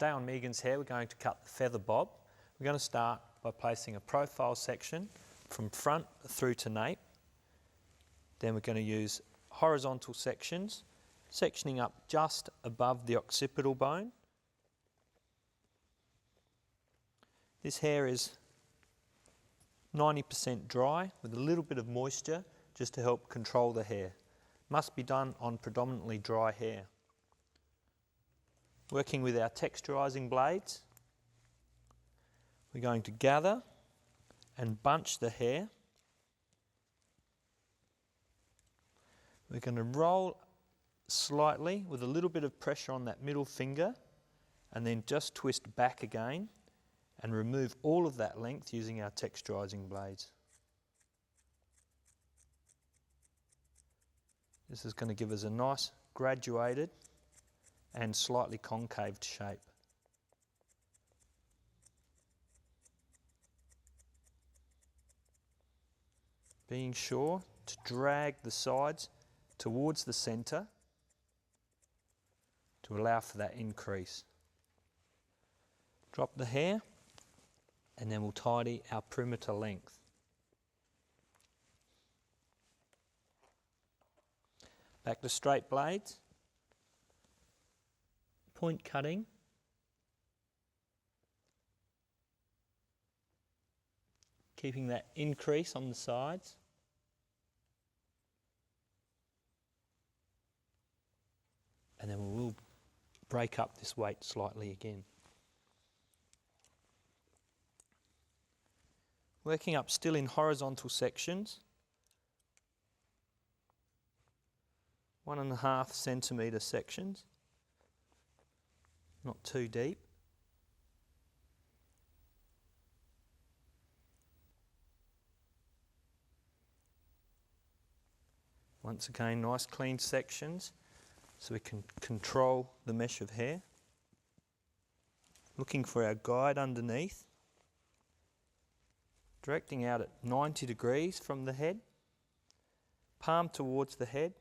Today on Megan's hair we're going to cut the feather bob. We're going to start by placing a profile section from front through to nape. Then we're going to use horizontal sections, sectioning up just above the occipital bone. This hair is 90% dry with a little bit of moisture just to help control the hair. Must be done on predominantly dry hair. Working with our texturizing blades, we're going to gather and bunch the hair. We're going to roll slightly with a little bit of pressure on that middle finger and then just twist back again and remove all of that length using our texturizing blades. This is going to give us a nice graduated and slightly concaved shape. Being sure to drag the sides towards the centre to allow for that increase. Drop the hair and then we'll tidy our perimeter length. Back to straight blades. Point cutting. Keeping that increase on the sides. And then we will break up this weight slightly again. Working up still in horizontal sections. 1.5 centimetre sections. Not too deep. Once again, nice clean sections so we can control the mesh of hair. Looking for our guide underneath. Directing out at 90 degrees from the head. Palm towards the head.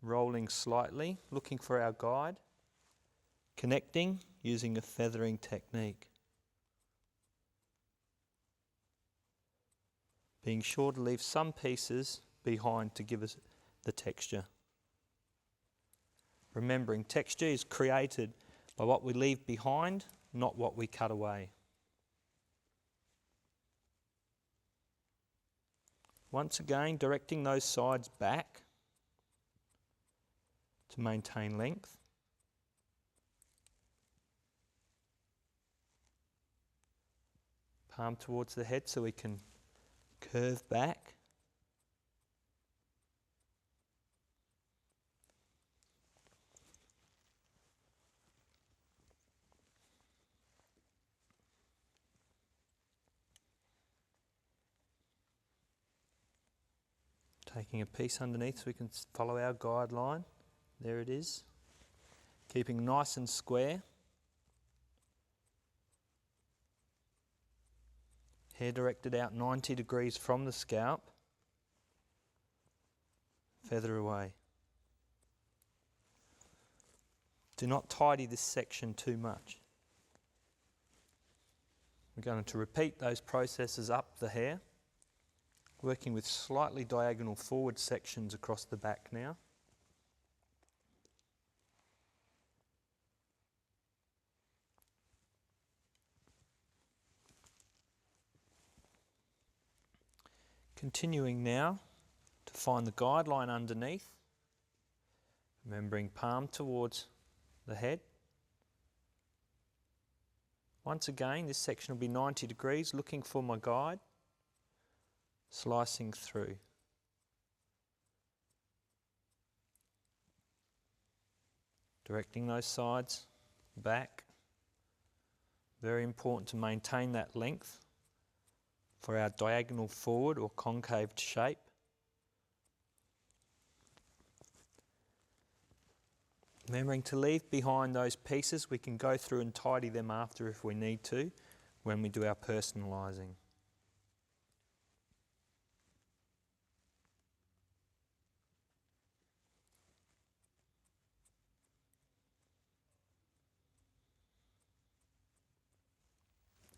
Rolling slightly, looking for our guide. Connecting using a feathering technique. Being sure to leave some pieces behind to give us the texture. Remembering texture is created by what we leave behind, not what we cut away. Once again, directing those sides back to maintain length. Palm towards the head so we can curve back. Taking a piece underneath so we can follow our guideline. There it is. Keeping nice and square. Hair directed out 90 degrees from the scalp. Feather away. Do not tidy this section too much. We're going to repeat those processes up the hair, working with slightly diagonal forward sections across the back now. Continuing now to find the guideline underneath, remembering palm towards the head. Once again, this section will be 90 degrees, looking for my guide, slicing through. Directing those sides back. Very important to maintain that length for our diagonal forward or concaved shape. Remembering to leave behind those pieces, we can go through and tidy them after if we need to when we do our personalising.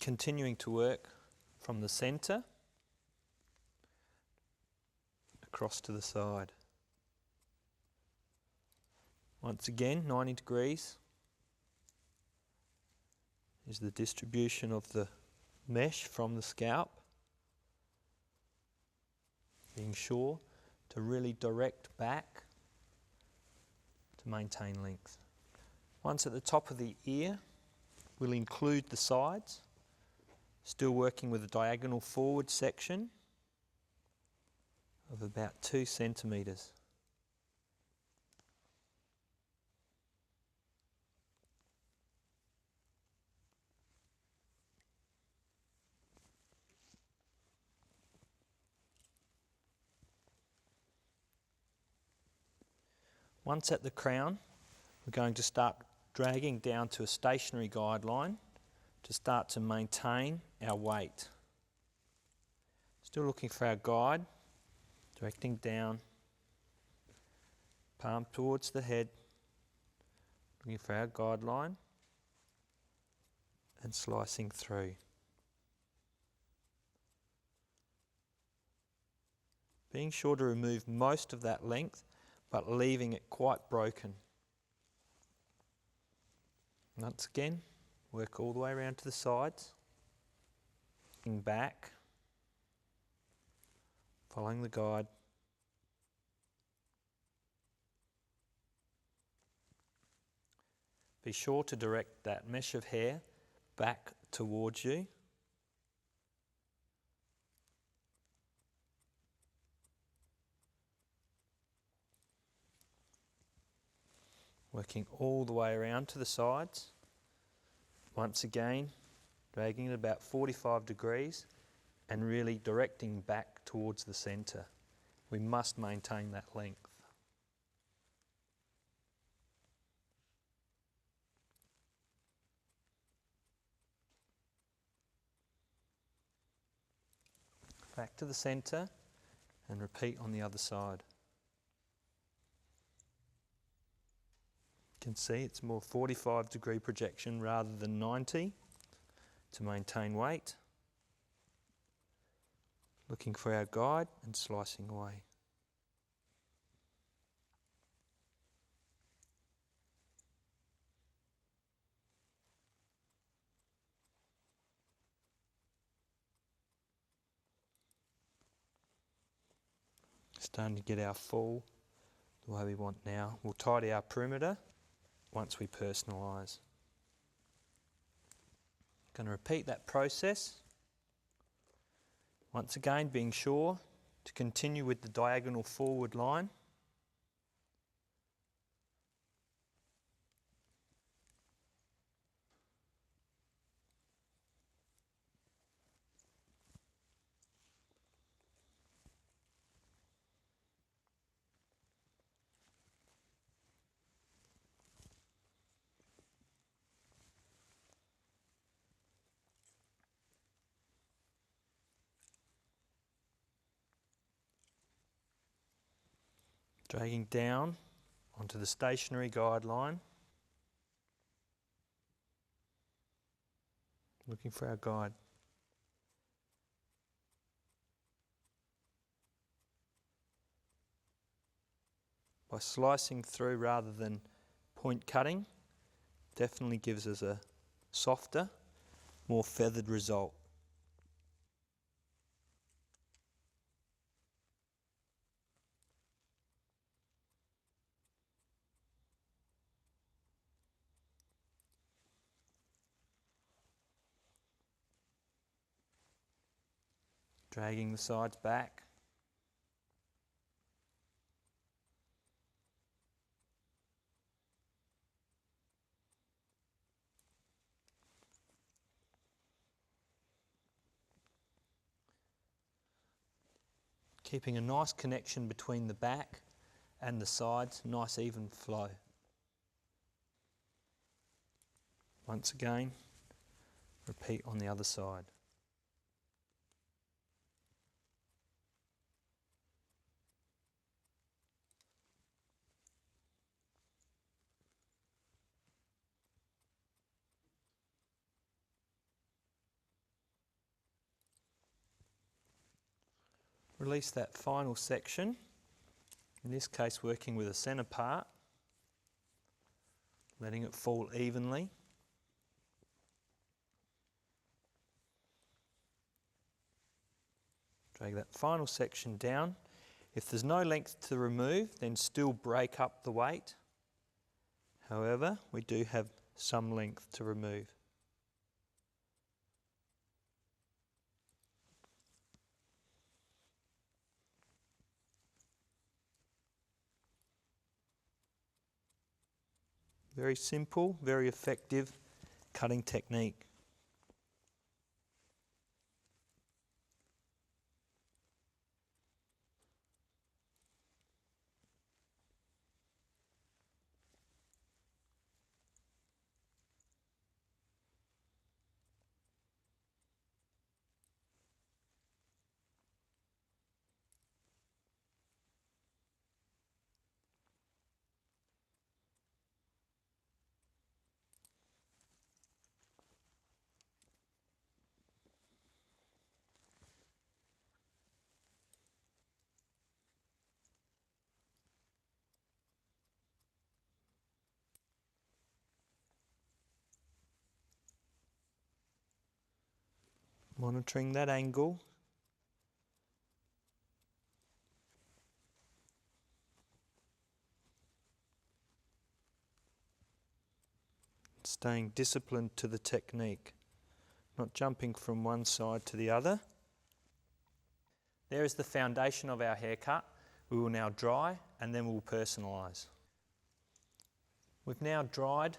continuing to work from the centre across to the side. Once again, 90 degrees is the distribution of the mesh from the scalp, being sure to really direct back to maintain length. Once at the top of the ear, we'll include the sides, still working with a diagonal forward section of about 2 centimetres. Once at the crown, we're going to start dragging down to a stationary guideline to start to maintain our weight. Still looking for our guide, directing down, palm towards the head, looking for our guideline and slicing through. Being sure to remove most of that length, but leaving it quite broken. Once again, work all the way around to the sides, looking back, following the guide. Be sure to direct that mesh of hair back towards you. Working all the way around to the sides. Once again, dragging it about 45 degrees and really directing back towards the centre. We must maintain that length. Back to the centre and repeat on the other side. You can see it's more 45-degree projection rather than 90 to maintain weight. Looking for our guide and slicing away. Starting to get our fall the way we want now. We'll tidy our perimeter once we personalise. Going to repeat that process. Once again, being sure to continue with the diagonal forward line. Dragging down onto the stationary guideline. Looking for our guide. By slicing through rather than point cutting, definitely gives us a softer, more feathered result. Dragging the sides back. Keeping a nice connection between the back and the sides, nice even flow. Once again, repeat on the other side. Release that final section, in this case working with a centre part, letting it fall evenly. Drag that final section down. If there's no length to remove, then still break up the weight. However, we do have some length to remove. Very simple, very effective cutting technique. Monitoring that angle. Staying disciplined to the technique, not jumping from one side to the other. There is the foundation of our haircut. We will now dry and then we'll personalise. We've now dried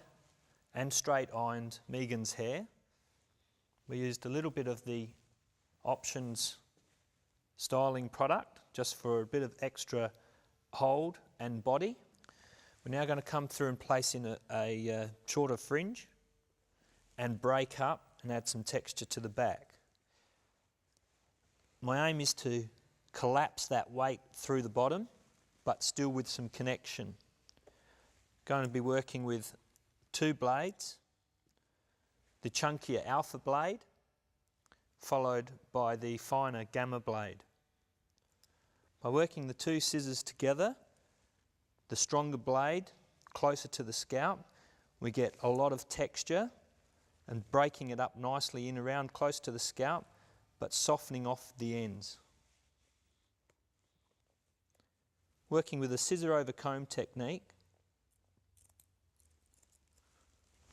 and straight ironed Megan's hair. We used a little bit of the Options styling product just for a bit of extra hold and body. We're now going to come through and place in a shorter fringe and break up and add some texture to the back. My aim is to collapse that weight through the bottom, but still with some connection. Going to be working with 2 blades, the chunkier alpha blade, followed by the finer gamma blade. By working the 2 scissors together, the stronger blade closer to the scalp, we get a lot of texture and breaking it up nicely in around close to the scalp, but softening off the ends. Working with a scissor over comb technique,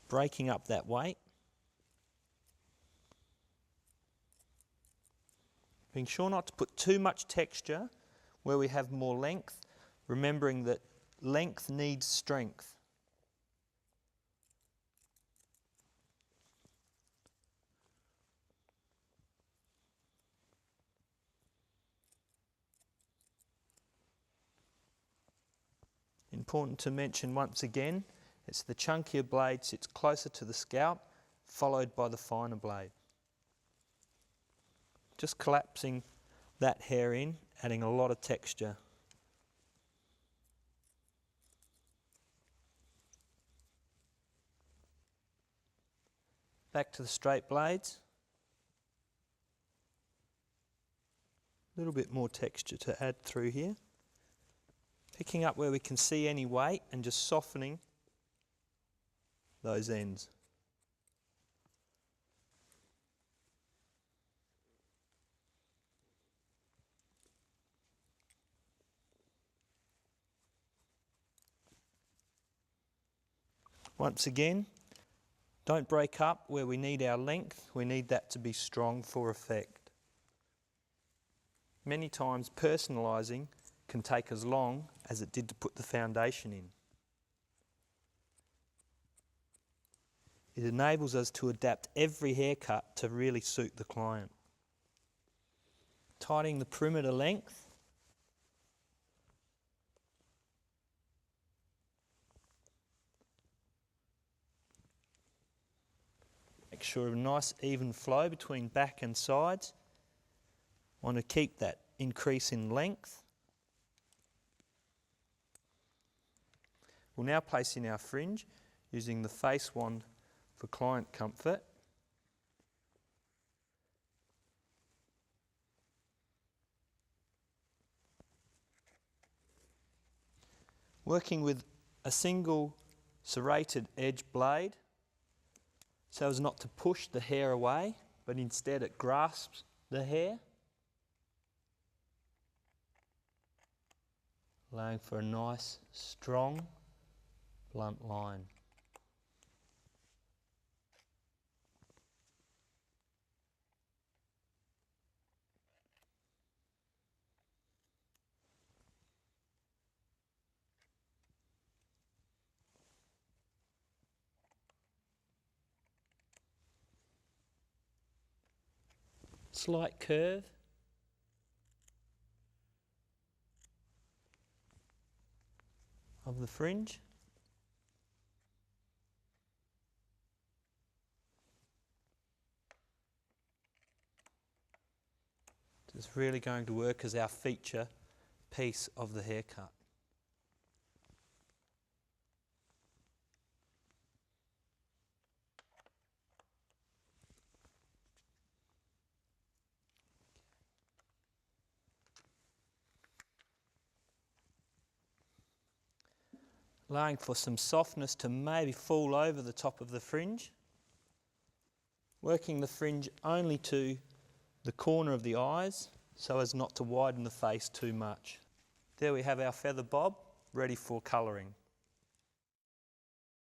breaking up that weight, being sure not to put too much texture where we have more length, remembering that length needs strength. Important to mention once again, it's the chunkier blade sits closer to the scalp, followed by the finer blade. Just collapsing that hair in, adding a lot of texture. Back to the straight blades. A little bit more texture to add through here. Picking up where we can see any weight and just softening those ends. Once again, don't break up where we need our length. We need that to be strong for effect. Many times personalising can take as long as it did to put the foundation in. It enables us to adapt every haircut to really suit the client. Tidying the perimeter length. Make sure a nice even flow between back and sides. Want to keep that increase in length. We'll now place in our fringe using the face wand for client comfort. Working with a single serrated edge blade so as not to push the hair away, but instead it grasps the hair, allowing for a nice, strong, blunt line. Slight curve. Of the fringe. It's really going to work as our feature piece of the haircut. Allowing for some softness to maybe fall over the top of the fringe. Working the fringe only to the corner of the eyes so as not to widen the face too much. There we have our feather bob ready for colouring.